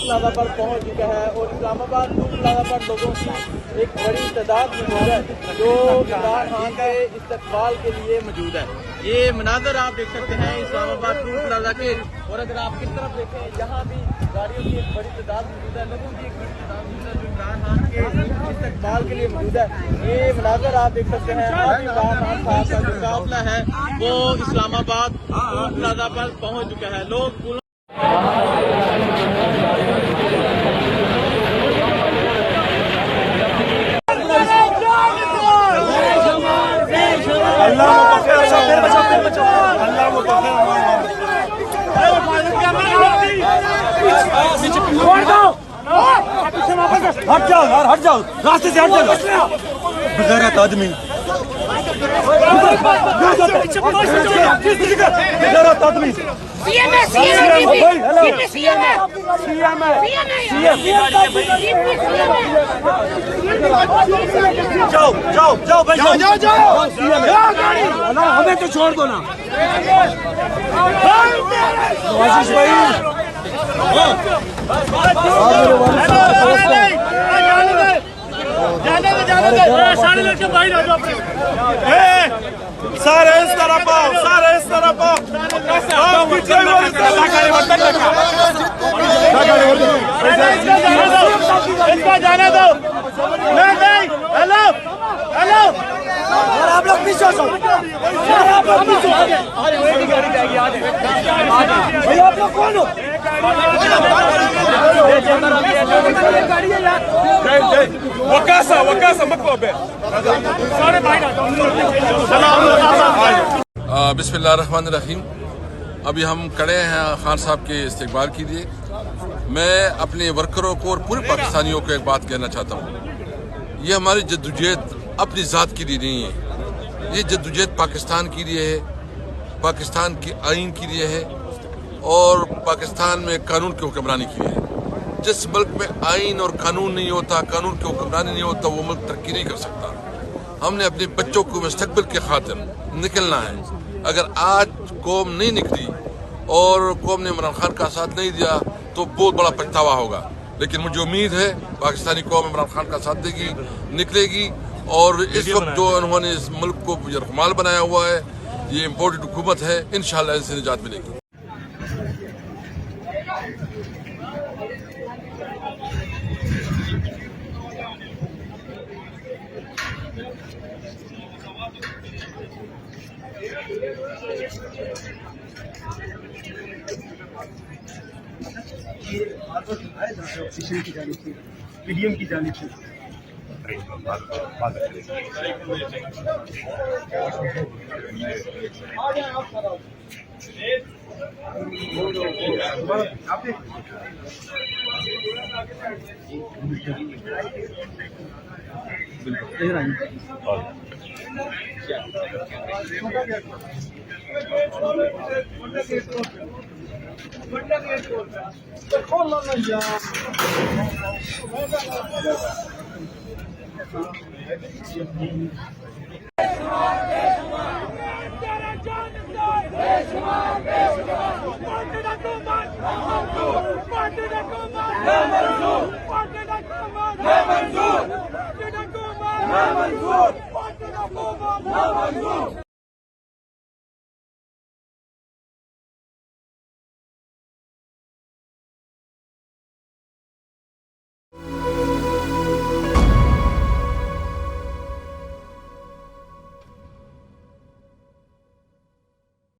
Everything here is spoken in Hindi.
प्लाजा पर पहुंच चुका है और इस्लामाबाद टूल प्लाजा पर लोगों की एक बड़ी तादाद मौजूद है जो इमरान खान के इस्तकबाल के लिए मौजूद है। ये मनाजर आप देख सकते हैं इस्लामाबाद टूल प्लाजा के, और अगर आप किस तरफ देखें यहाँ भी गाड़ियों की एक बड़ी तादाद मौजूद है, लोगों की एक बड़ी तादाद मौजूद है जो इमरान खान के इस्तकबाल के लिए मौजूद है। ये मनाजर आप देख सकते हैं आज इमरान खान साहब का जो काफिला है वो इस्लामाबाद टूल प्लाजा पर पहुंच चुका है। लोग हट जाओ यार, हट जाओ, रास्ते से हट जाओ। बेगैरत आदमी, बेगैरत आदमी। जाओ जाओ जाओ भाई, जाओ जाओ जाओ, हमें तो छोड़ दो ना आशीष भाई। सारे इस तरफ आओ, सारे इस तरफ आओ। इसको जाने दो। नहीं, हेलो हेलो, आप लोग पीछे हो, आप लोग पीछे। आप लोग कौन हो? वकासा वकासा मतलब है। बिस्मिल्लाहिर्रहमानिर्रहीम। अभी हम खड़े हैं खान साहब के इस्तकबाल के लिए। मैं अपने वर्करों को और पूरे पाकिस्तानियों को एक बात कहना चाहता हूँ, ये हमारी जद्दोजहद अपनी ज़ात के लिए नहीं है, ये जद्दोजहद पाकिस्तान के लिए है, पाकिस्तान की आइन के लिए है और पाकिस्तान में कानून की हुक्मरानी के लिए है। जिस मुल्क में आइन और कानून नहीं होता, कानून की हुक्मरानी नहीं होता, वो मुल्क तरक्की नहीं कर सकता। हमने अपने बच्चों को मुस्तकबिल के खातिर निकलना है। अगर आज कौम नहीं निकली और कौम ने इमरान खान का साथ नहीं दिया तो बहुत बड़ा पछतावा होगा, लेकिन मुझे उम्मीद है पाकिस्तानी कौम इमरान खान का साथ देगी, निकलेगी। और इस वक्त जो उन्होंने इस मुल्क को यरगमाल बनाया हुआ है, ये इम्पोर्टेड हुकूमत है, इंशाअल्लाह इससे निजात मिलेगी। की जानिब से, पीडीएम की जानिब से